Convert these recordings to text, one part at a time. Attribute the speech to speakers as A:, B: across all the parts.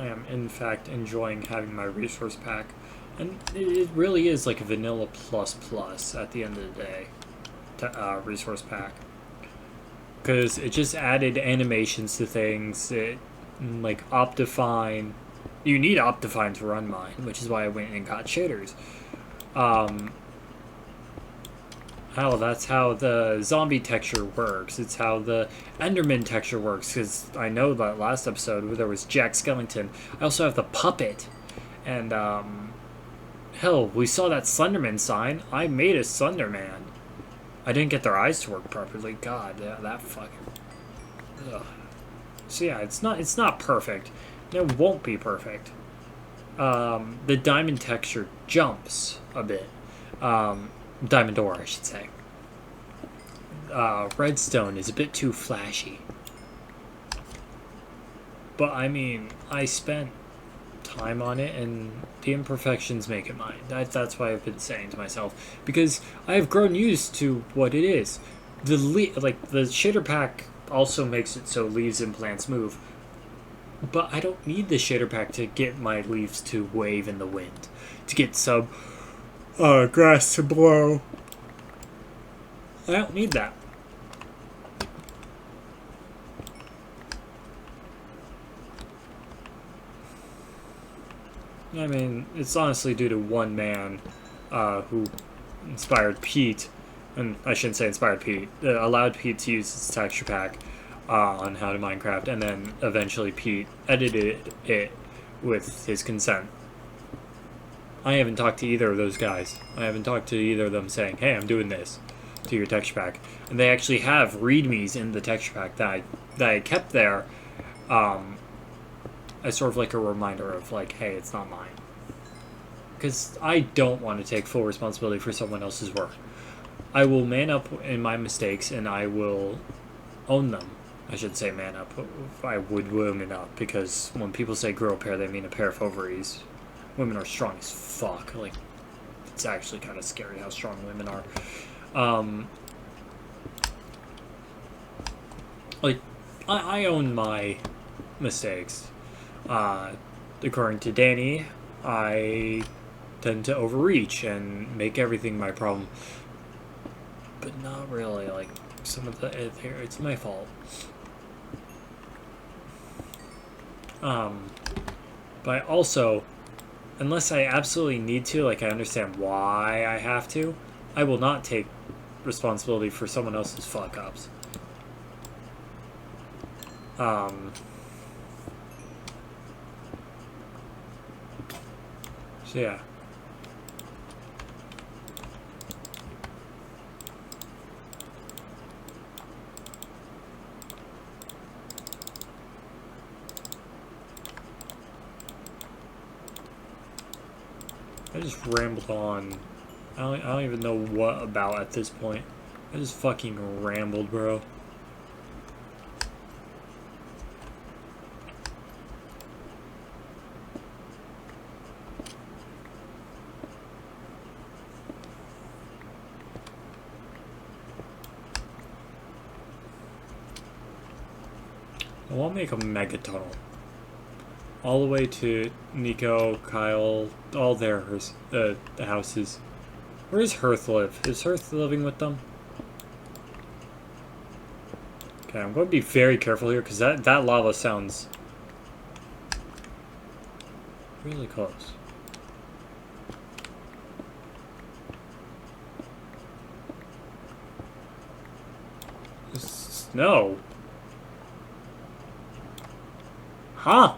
A: I am in fact enjoying having my resource pack. And it really is like a vanilla plus plus at the end of the day, resource pack. Because it just added animations to things. It, like Optifine. You need Optifine to run mine, which is why I went and got shaders. Hell, that's how the zombie texture works. It's how the Enderman texture works. Because I know that last episode where there was Jack Skellington. I also have the puppet. And, hell, we saw that Slenderman sign. I made a Slenderman. I didn't get their eyes to work properly. God, that fucking... Ugh. So yeah, it's not perfect. It won't be perfect. The diamond texture jumps a bit. Diamond ore, I should say. Redstone is a bit too flashy. But I mean, I spent time on it, and the imperfections make it mine. That's why I've been saying to myself, because I have grown used to what it is. The shader pack also makes it so leaves and plants move, but I don't need the shader pack to get my leaves to wave in the wind, to get some grass to blow. I don't need that. I mean, it's honestly due to one man who inspired Pete, and I shouldn't say inspired Pete, allowed Pete to use his texture pack on How to Minecraft, and then eventually Pete edited it with his consent. I haven't talked to either of those guys. I haven't talked to either of them saying, hey, I'm doing this to your texture pack. And they actually have readmes in the texture pack that I kept there as sort of like a reminder of like, hey, it's not mine. Because I don't want to take full responsibility for someone else's work. I will man up in my mistakes and I will own them. I should say man up. I would women up, because when people say grow a pair, they mean a pair of ovaries. Women are strong as fuck. Like, it's actually kind of scary how strong women are. Like, I own my mistakes. According to Danny, I tend to overreach and make everything my problem. But not really. Like, some of it's my fault. But also, unless I absolutely need to, like I understand why I have to, I will not take responsibility for someone else's fuck-ups. So yeah. I just rambled on. I don't even know what about at this point. I just fucking rambled, bro. I want to make a mega tunnel. All the way to Nico, Kyle, all their the houses. Where does Hearth live? Is Hearth living with them? Okay, I'm going to be very careful here, because that lava sounds really close. Snow? Huh?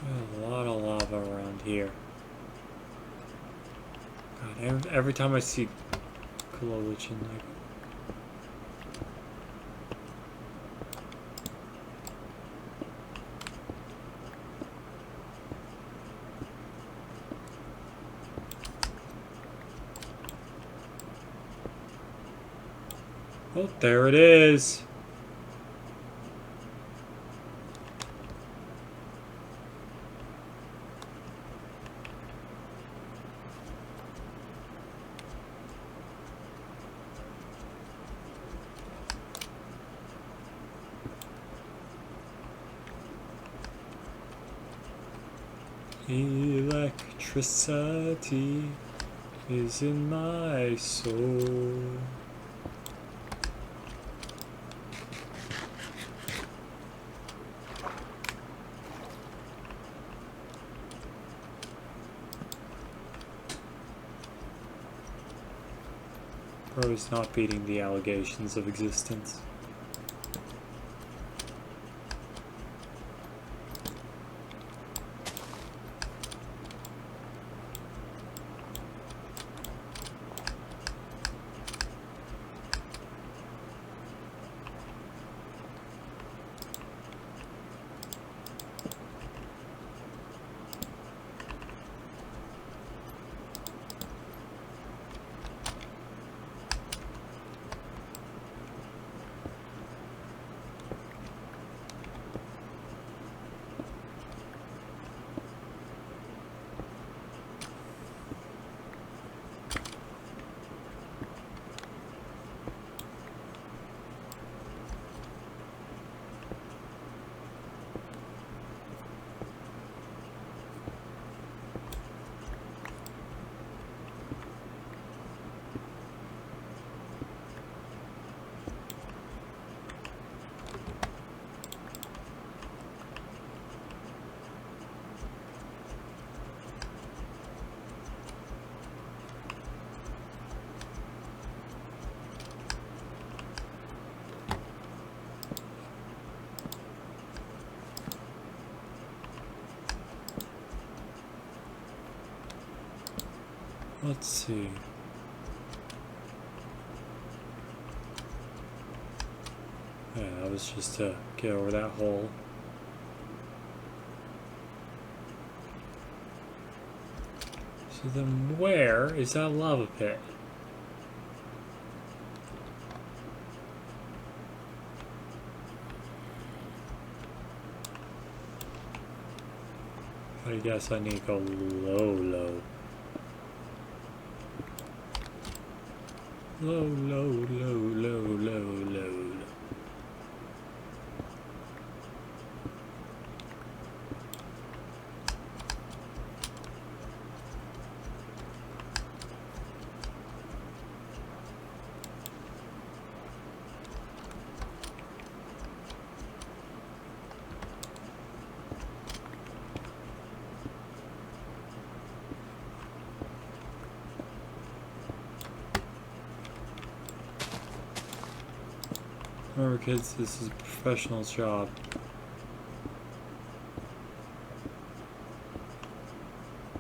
A: A lot of lava around here. God, every time I see Coalition, like. Oh, there it is. Electricity is in my soul. Bro is not beating the allegations of existence. Let's see. Yeah, that was just to get over that hole. So then where is that lava pit? I guess I need to go low. Low. Remember, kids, this is a professional's job.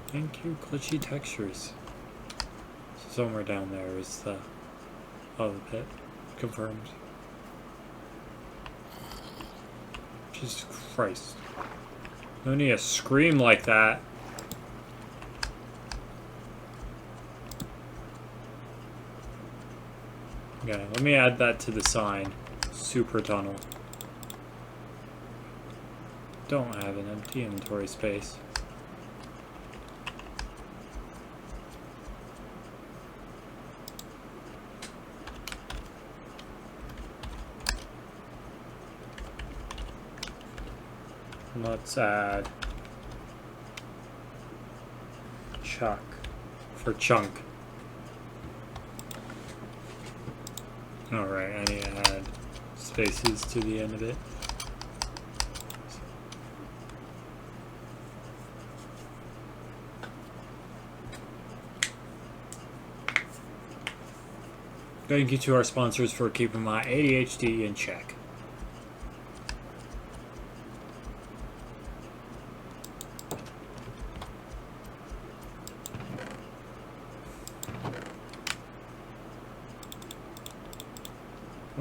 A: Thank you, glitchy textures. So somewhere down there is the lava pit. Confirmed. Jesus Christ. No need to scream like that. Okay, let me add that to the sign. Super tunnel. Don't have an empty inventory space. Let's add chuck for chunk. Alright, I need to add spaces to the end of it. Thank you to our sponsors for keeping my ADHD in check.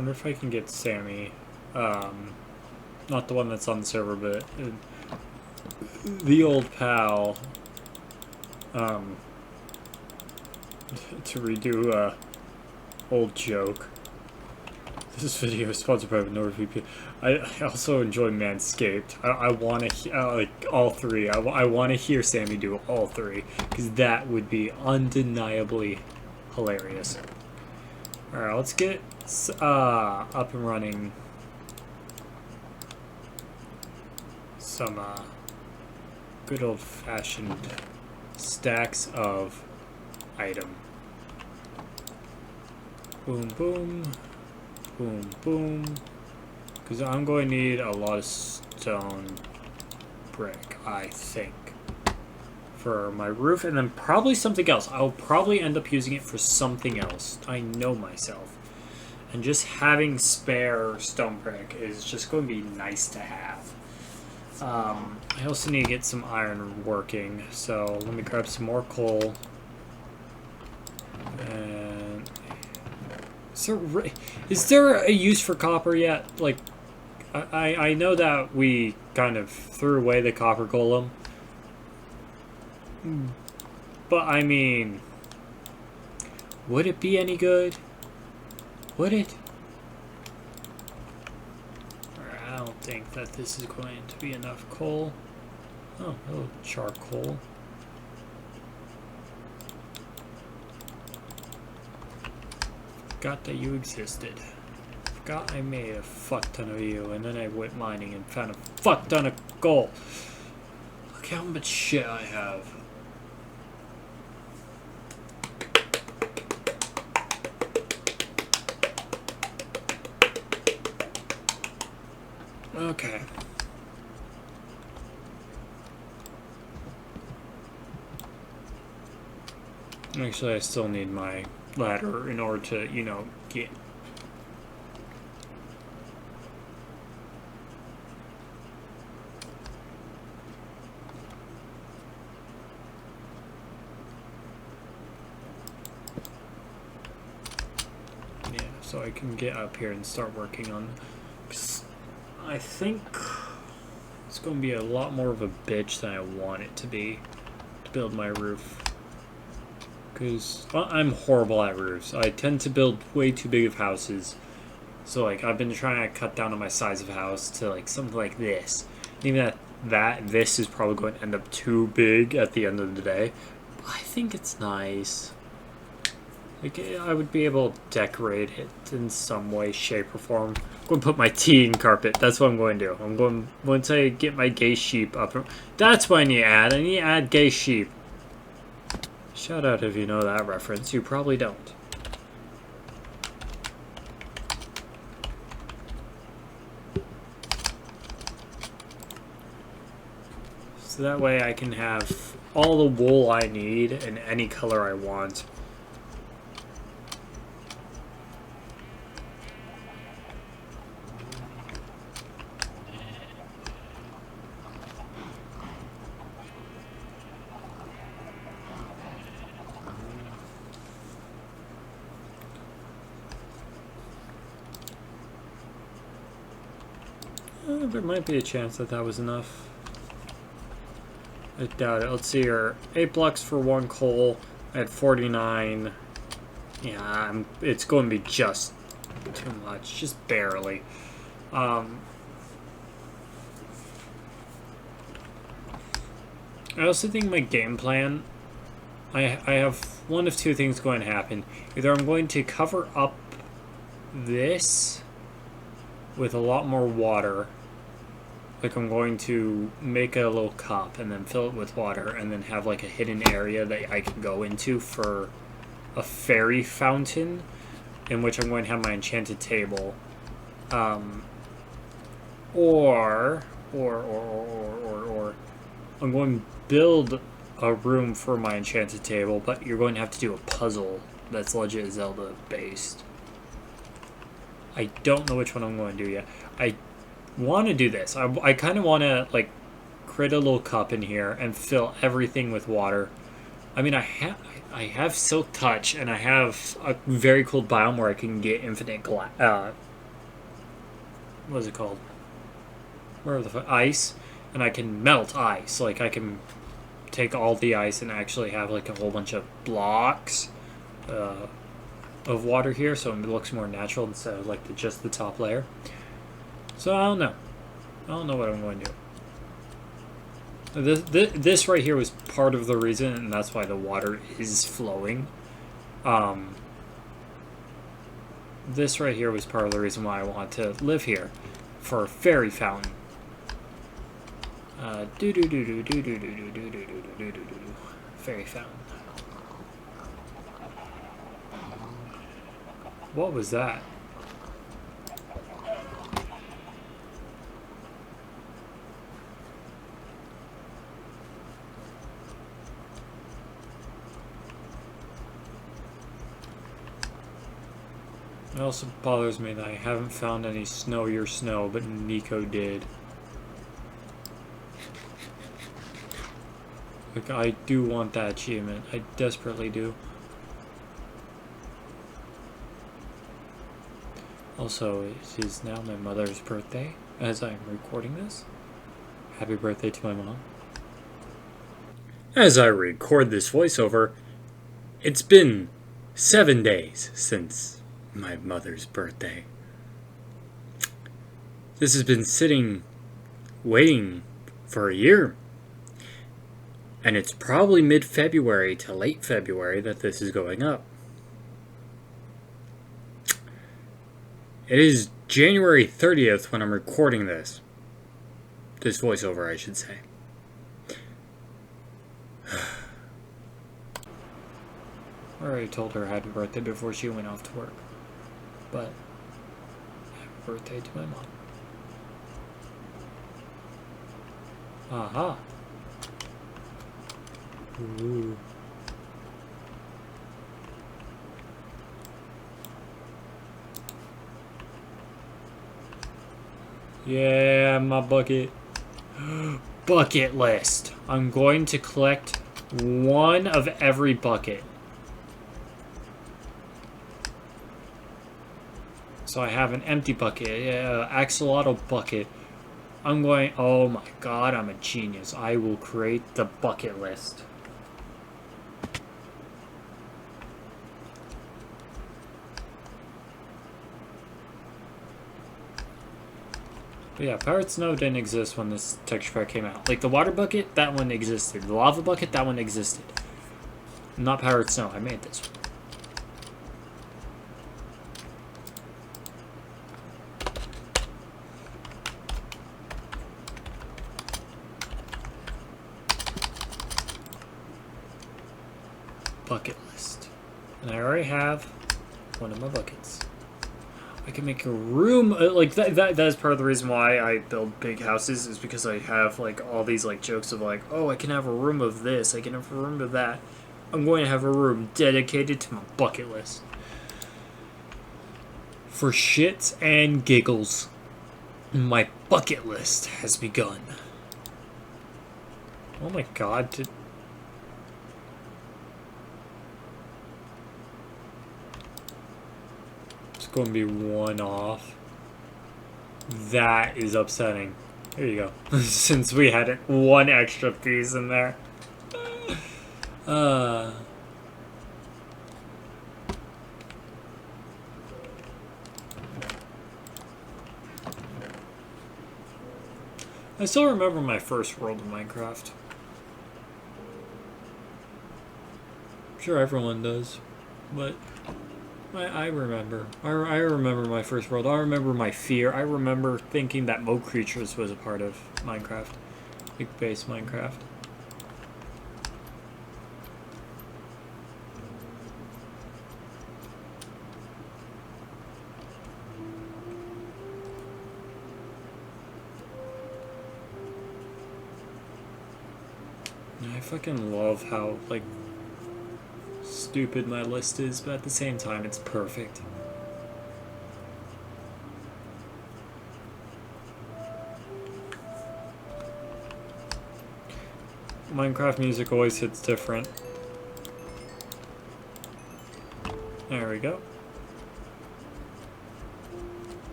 A: wonder if I can get Sammy. Not the one that's on the server, but the old pal. To redo a old joke. This video is sponsored by NordVPN. I also enjoy Manscaped. I want to like all three. I want to hear Sammy do all three because that would be undeniably hilarious. All right, let's get up and running. Some good old-fashioned stacks of item. Boom, boom. Boom, boom. Because I'm going to need a lot of stone brick, I think, for my roof, and then probably something else. I'll probably end up using it for something else. I know myself. And just having spare stone brick is just going to be nice to have. I also need to get some iron working, so let me grab some more coal. And is there a use for copper yet? Like, I know that we kind of threw away the copper golem, but I mean, would it be any good? Would it? I don't think that this is going to be enough coal. Oh, hello, charcoal. Forgot that you existed. Forgot I made a fuck ton of you, and then I went mining and found a fuck ton of gold. Look how much shit I have. Okay. Actually, I still need my ladder in order to, you know, get... Yeah, so I can get up here and start working on... I think it's going to be a lot more of a bitch than I want it to be to build my roof. Because I'm horrible at roofs. I tend to build way too big of houses. So, like, I've been trying to cut down on my size of house to, like, something like this. And even at this is probably going to end up too big at the end of the day. But I think it's nice. Like, I would be able to decorate it in some way, shape, or form. I'm going to put my tea in carpet. That's what I'm going to do. I'm going, once I get my gay sheep up. That's what I need to add. I need to add gay sheep. Shout out if you know that reference. You probably don't. So that way I can have all the wool I need in any color I want. There might be a chance that that was enough. I doubt it. Let's see here. 8 blocks for 1 coal. I had 49. Yeah, it's going to be just too much. Just barely. I also think my game plan, I have one of two things going to happen. Either I'm going to cover up this with a lot more water. Like, I'm going to make a little cup and then fill it with water and then have like a hidden area that I can go into for a fairy fountain, in which I'm going to have my enchanted table. Or I'm going to build a room for my enchanted table, but you're going to have to do a puzzle that's Legend of Zelda based. I don't know which one I'm going to do yet. I want to do this. I kind of want to, like, create a little cup in here and fill everything with water. I mean, I have Silk Touch, and I have a very cool biome where I can get infinite what is it called? Where the ice, and I can melt ice. Like I can take all the ice and actually have like a whole bunch of blocks of water here, so it looks more natural instead of like just the top layer. So I don't know. I don't know what I'm going to do. This right here was part of the reason, and that's why the water is flowing. This right here was part of the reason why I want to live here, for a fairy fountain. Fairy fountain. What was that? It also bothers me that I haven't found any snowier snow, but Nico did. Like, I do want that achievement. I desperately do. Also, it is now my mother's birthday as I'm recording this. Happy birthday to my mom. As I record this voiceover, it's been 7 days since my mother's birthday. This has been sitting, waiting for a year. And it's probably mid-February to late February that this is going up. It is January 30th when I'm recording this. This voiceover, I should say. I already told her happy birthday before she went off to work. But, happy birthday to my mom. Aha. Ooh. Yeah, my bucket. Bucket list. I'm going to collect one of every bucket. So I have an empty bucket, axolotl bucket. I'm going, oh my god, I'm a genius. I will create the bucket list. But yeah, Pirate Snow didn't exist when this texture pack came out. Like the water bucket, that one existed. The lava bucket, that one existed. Not Pirate Snow, I made this one. Bucket list. And I already have one of my buckets. I can make a room, like, that is part of the reason why I build big houses, is because I have, like, all these, like, jokes of, like, oh, I can have a room of this, I can have a room of that. I'm going to have a room dedicated to my bucket list. For shits and giggles, my bucket list has begun. Oh my god, going to be one off. That is upsetting. Here you go. Since we had one extra piece in there. I still remember my first world of Minecraft. I'm sure everyone does, but I remember. I remember my first world. I remember my fear. I remember thinking that Mo Creatures was a part of Minecraft. Big base Minecraft. I fucking love how, like, stupid my list is, but at the same time it's perfect. Minecraft music always hits different. There we go.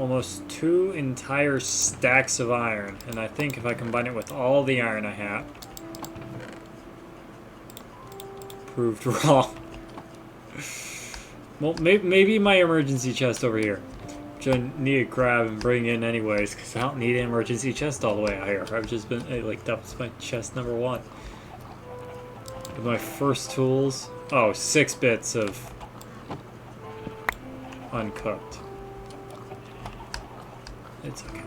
A: almost 2 entire stacks of iron, and I think if I combine it with all the iron I have, proved wrong. Well, maybe my emergency chest over here, which I need to grab and bring in anyways, because I don't need an emergency chest all the way out here. I've just been, like, that's my chest number 1. With my first tools, oh, 6 bits of uncooked. It's okay.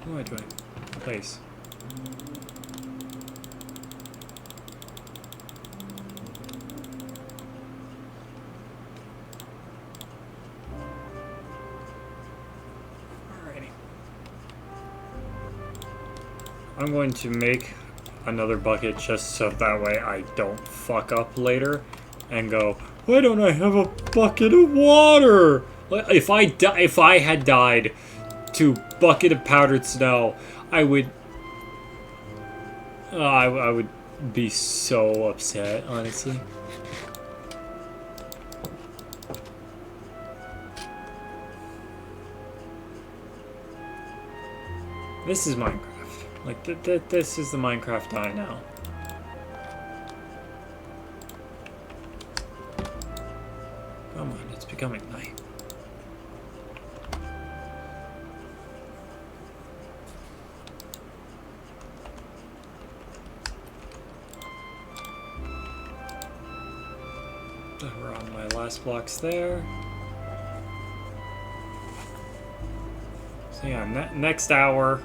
A: What am I doing? Place. Alrighty. I'm going to make another bucket just so that way I don't fuck up later and go, why don't I have a bucket of water? If I had died to bucket of powdered snow, I would I would be so upset, honestly. This is Minecraft. Like, this is the Minecraft I know. Come on, it's becoming night. We're on my last blocks there. So yeah, next hour,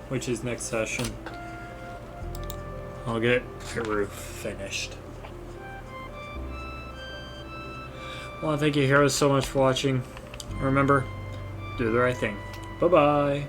A: which is next session, I'll get the roof finished. Well, thank you heroes so much for watching. Remember, do the right thing. Bye-bye.